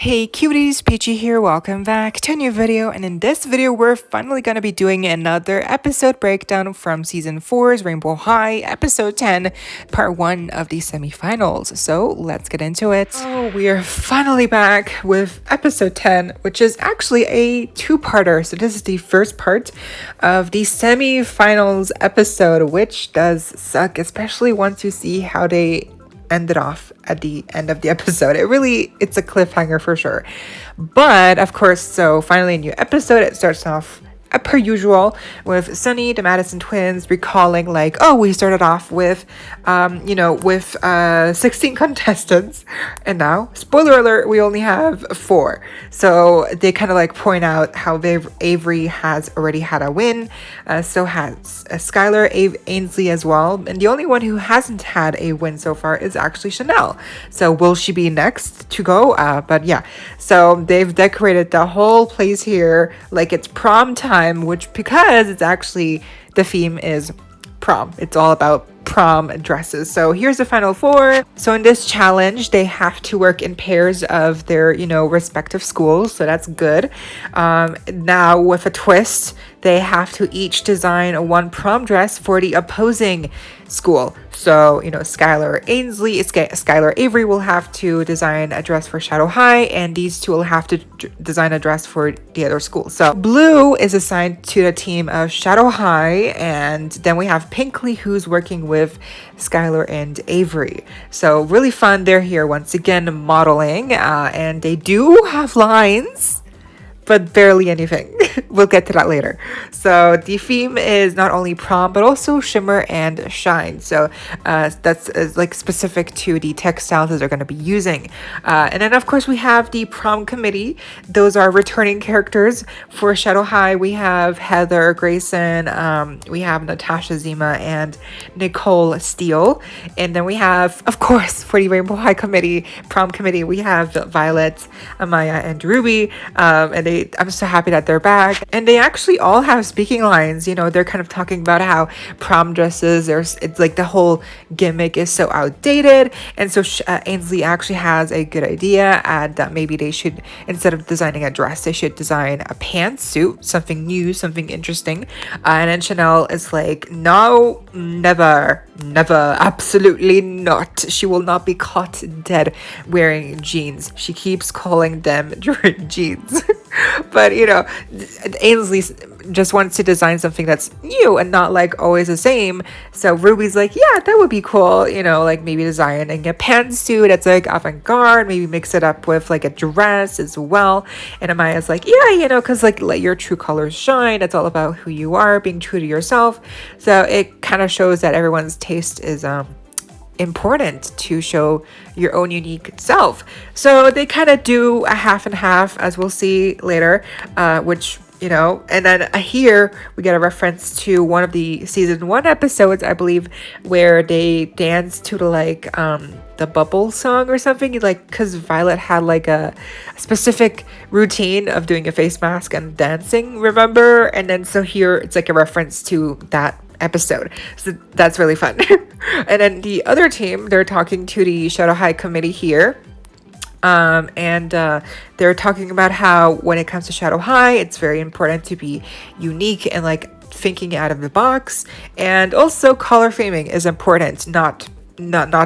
Hey cuties, PeachY here, welcome back to a new video, and in this video we're finally gonna be doing another episode breakdown from season 4's Rainbow High, episode 10, part 1 of the semifinals. So let's get into it. Oh, we are finally back with episode 10, which is actually a two-parter. So this is the first part of the semifinals episode, which does suck, especially once you see how they ended off at the end of the episode. It's a cliffhanger for sure. But of course, so finally a new episode. It starts off per usual with Sunny, the Madison twins, recalling like, oh, we started off with 16 contestants, and now, spoiler alert, we only have 4. So they kind of like point out how Avery has already had a win, so has Skylar, Ainsley as well, and the only one who hasn't had a win so far is actually Chanel. So will she be next to go? But yeah, so they've decorated the whole place here like it's prom time, which because it's actually the theme is prom. It's all about prom dresses. So here's the final 4. So in this challenge, they have to work in pairs of their, respective schools. So that's good. Now with a twist, they have to each design one prom dress for the opposing school. So, Skylar Avery will have to design a dress for Shadow High, and these two will have to design a dress for the other school. So Blue is assigned to the team of Shadow High, and then we have Pinkley, who's working with Skylar and Avery. So really fun. They're here once again modeling, and they do have lines, but barely anything. We'll get to that later. So the theme is not only prom, but also shimmer and shine. So that's like specific to the textiles that they're going to be using. And then of course we have the prom committee. Those are returning characters. For Shadow High, we have Heather Grayson, we have Natasha Zima, and Nicole Steele. And then we have, of course, for the Rainbow High committee, prom committee, we have Violet, Amaya, and Ruby. And I'm so happy that they're back. And they actually all have speaking lines. They're kind of talking about how prom dresses, it's like the whole gimmick is so outdated. And so Ainsley actually has a good idea that maybe they should, instead of designing a dress, they should design a pantsuit, something new, something interesting. And then Chanel is like, no, never, absolutely not. She will not be caught dead wearing jeans. She keeps calling them jeans. But Ainsley just wants to design something that's new and not like always the same. So Ruby's like, yeah, that would be cool, like maybe designing a pantsuit that's like avant-garde, maybe mix it up with like a dress as well. And Amaya's like, yeah, because like let your true colors shine. It's all about who you are, being true to yourself. So it kind of shows that everyone's taste is important to show your own unique self. So they kind of do a half and half, as we'll see later, which and then here we get a reference to one of the season 1 episodes, I believe, where they dance to the bubble song or something, like because Violet had like a specific routine of doing a face mask and dancing, remember? And then so here it's like a reference to that episode. So that's really fun. And then the other team, they're talking to the Shadow High committee here. And they're talking about how when it comes to Shadow High, it's very important to be unique and like thinking out of the box. And also color theming is important, not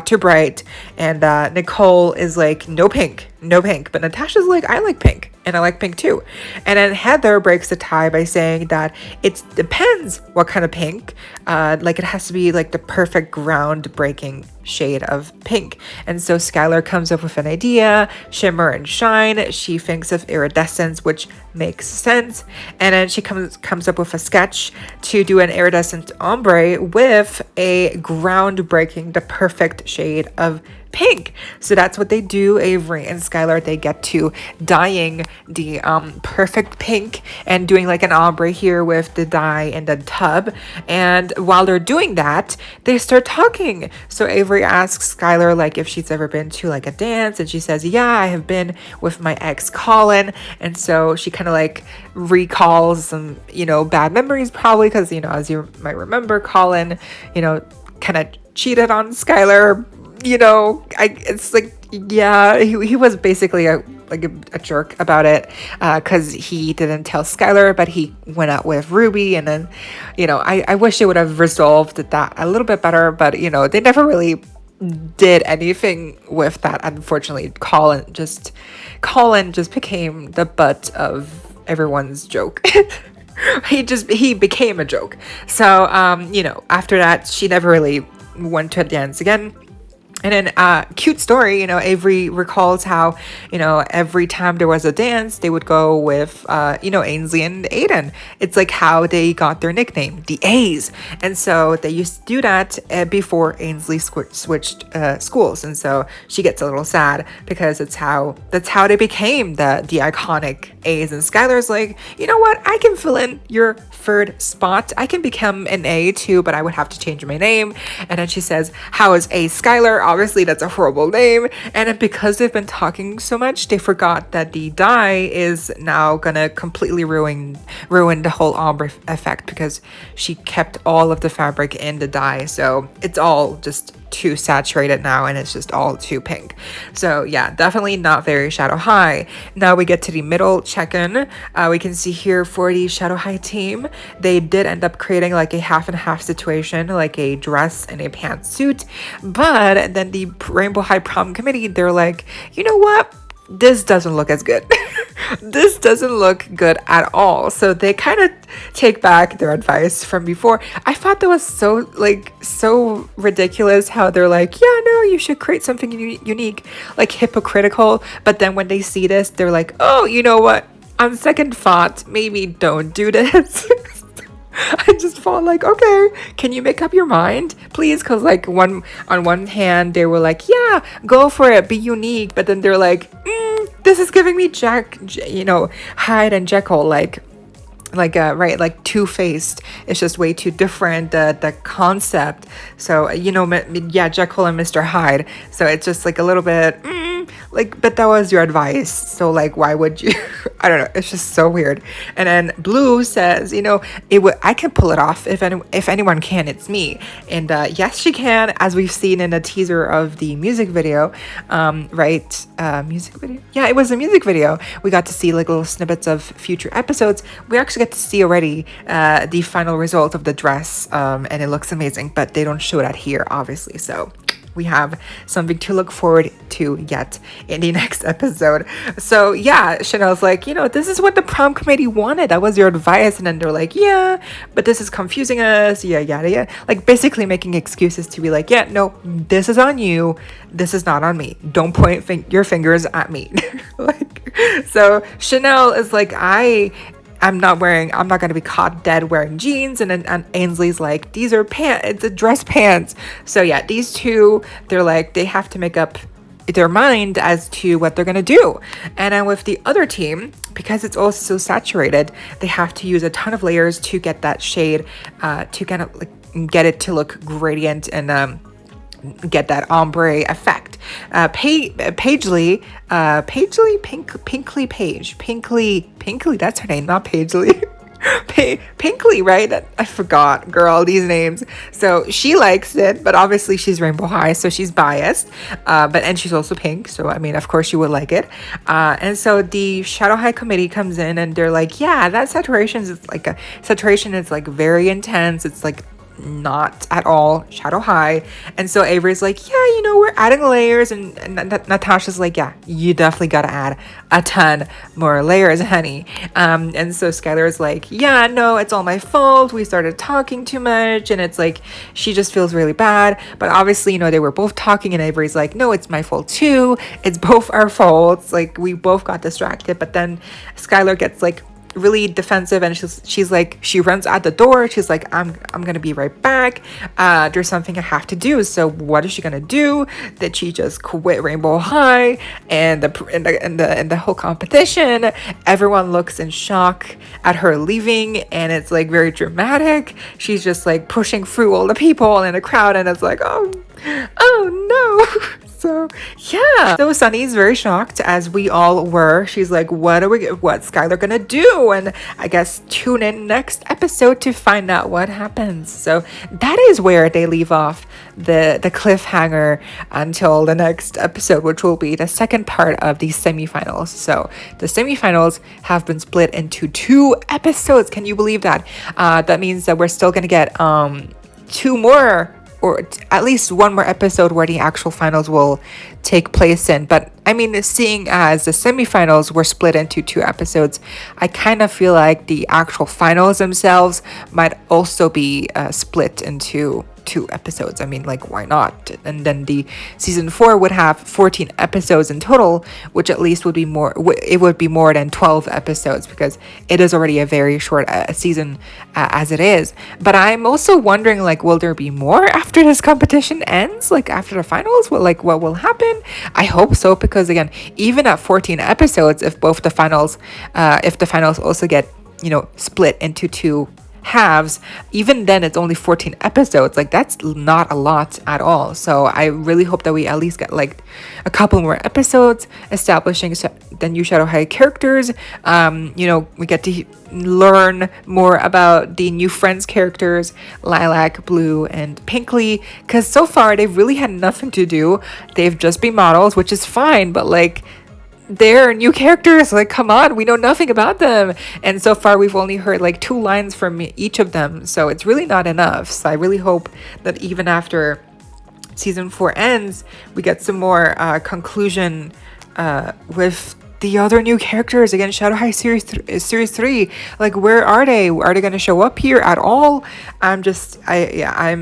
too bright. And Nicole is like, no pink. But Natasha's like, I like pink, and I like pink too. And then Heather breaks the tie by saying that it depends what kind of pink. Like it has to be like the perfect groundbreaking shade of pink. And so Skylar comes up with an idea, shimmer and shine. She thinks of iridescence, which makes sense. And then she comes up with a sketch to do an iridescent ombre with a groundbreaking, the perfect shade of pink. So that's what they do. Avery and Skylar, they get to dyeing the perfect pink and doing like an ombre here with the dye in the tub. And while they're doing that, they start talking. So Avery asks Skylar like if she's ever been to like a dance, and she says, yeah, I have been with my ex Colin. And so she kind of like recalls some bad memories, probably because as you might remember, Colin kind of cheated on Skylar. It's like, yeah, he was basically a like a jerk about it, because he didn't tell Skylar, but he went out with Ruby. And then, I wish they would have resolved that a little bit better, but they never really did anything with that. Unfortunately, Colin just became the butt of everyone's joke. He became a joke. So after that, she never really went to a dance again. And then, cute story, Avery recalls how, every time there was a dance, they would go with, Ainsley and Aiden. It's like how they got their nickname, the A's. And so they used to do that before Ainsley switched schools. And so she gets a little sad because that's how they became the iconic A's. And Skylar's like, you know what? I can fill in your third spot. I can become an A too, but I would have to change my name. And then she says, how is A Skylar? Obviously, that's a horrible name. And because they've been talking so much, they forgot that the dye is now gonna completely ruin the whole ombre effect, because she kept all of the fabric in the dye. So it's all just too saturated now, and it's just all too pink. So yeah, definitely not very Shadow High. Now we get to the middle check-in. We can see here for the Shadow High team, they did end up creating like a half and half situation, like a dress and a pantsuit. But then the Rainbow High prom committee, they're like, you know what? This doesn't look as good. This doesn't look good at all. So they kind of take back their advice from before. I thought that was so ridiculous how they're like, yeah, no, you should create something unique, like hypocritical. But then when they see this, they're like, oh, you know what? On second thought, maybe don't do this. I just felt like, okay, can you make up your mind, please? Because on one hand, they were like, yeah, go for it, be unique. But then they're like, this is giving me Hyde and Jekyll, like Two-Faced. It's just way too different, the concept. So Jekyll and Mr. Hyde. So it's just like a little bit but that was your advice, so why would you? I don't know, it's just so weird. And then Blue says, I can pull it off. If anyone can, it's me. And yes, she can, as we've seen in a teaser of the music video. Music video, yeah, it was a music video. We got to see little snippets of future episodes. We actually get to see already the final result of the dress, and it looks amazing, but they don't show that here, obviously. So we have something to look forward to yet in the next episode. So yeah, Chanel's like, this is what the prom committee wanted. That was your advice. And then they're like, yeah, but this is confusing us. Yeah, yada, yada. Like basically making excuses to be like, yeah, no, this is on you. This is not on me. Don't point your fingers at me. So Chanel is like, I'm not going to be caught dead wearing jeans. And then Ainsley's like, these are pants, it's a dress pants. So yeah, these two, they're like, they have to make up their mind as to what they're going to do. And then with the other team, because it's all so saturated, they have to use a ton of layers to get that shade, to kind of get it to look gradient and get that ombre effect. Pinkley, that's her name, not Paisley. Pinkley, right? I forgot, girl, these names. So she likes it, but obviously she's Rainbow High, so she's biased. And she's also pink, so I mean, of course she would like it. And so the Shadow High committee comes in, and they're like, yeah, that saturation is very intense. It's like not at all Shadow High. And so Avery's like, yeah, we're adding layers. And Natasha's like, yeah, you definitely gotta add a ton more layers, honey. And so Skylar's like, yeah, no, it's all my fault. We started talking too much. And it's like, she just feels really bad. But obviously, they were both talking, and Avery's like, no, it's my fault too. It's both our faults. Like, we both got distracted. But then Skylar gets really defensive, and she's like, she runs out the door. She's like, I'm gonna be right back. There's something I have to do. So what is she gonna do? Did she just quit Rainbow High and the whole competition? Everyone looks in shock at her leaving, and it's very dramatic. She's just pushing through all the people in the crowd, and it's like, oh no. So yeah, so Sunny's very shocked, as we all were. She's like, what's Skylar gonna do? And I guess tune in next episode to find out what happens. So that is where they leave off the cliffhanger until the next episode, which will be the second part of the semifinals. So the semifinals have been split into 2 episodes. Can you believe that? That means that we're still gonna get 2 more, or at least 1 more episode where the actual finals will take place in. But I mean, seeing as the semifinals were split into 2 episodes, I kind of feel like the actual finals themselves might also be split into 2 episodes. I mean, like, why not? And then the season 4 would have 14 episodes in total, which at least would be more, it would be more than 12 episodes, because it is already a very short season as it is. But I'm also wondering, like, will there be more after this competition ends, like after the finals? What will happen? I hope so, because again, even at 14 episodes, if the finals also get, split into 2 halves, even then it's only 14 episodes. Like, that's not a lot at all. So I really hope that we at least get like a couple more episodes establishing the new Shadow High characters. We get to learn more about the new Friends characters, Lilac, Blue, and Pinkley, because so far they've really had nothing to do. They've just been models, which is fine, but like, they're new characters. Like, come on, we know nothing about them, and so far we've only heard like 2 lines from each of them, so it's really not enough. So I really hope that even after season 4 ends, we get some more conclusion with the other new characters. Again, Shadow High series 3, like, where are they? Are they going to show up here at all? I'm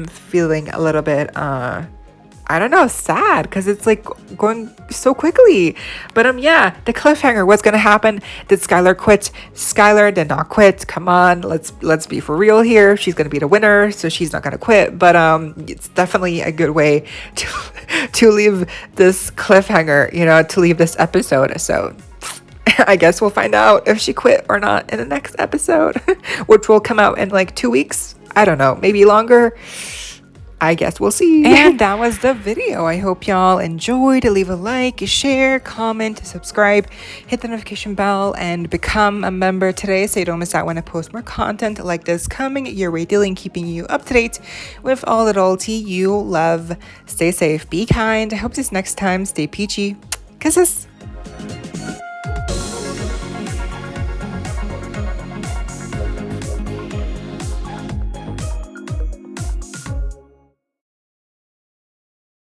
feeling a little bit I don't know, sad, because it's like going so quickly. But the cliffhanger, what's gonna happen? Did Skylar quit? Skylar did not quit. Come on, let's be for real here. She's gonna be the winner, so she's not gonna quit. But it's definitely a good way to leave this cliffhanger, to leave this episode. So I guess we'll find out if she quit or not in the next episode, which will come out in like 2 weeks. I don't know, maybe longer. I guess we'll see. And that was the video. I hope y'all enjoyed. Leave a like, share, comment, subscribe, hit the notification bell, and become a member today so you don't miss out when I post more content like this coming your way daily, and keeping you up to date with all the loyalty you love. Stay safe, be kind. I hope this next time stay peachy. Kisses.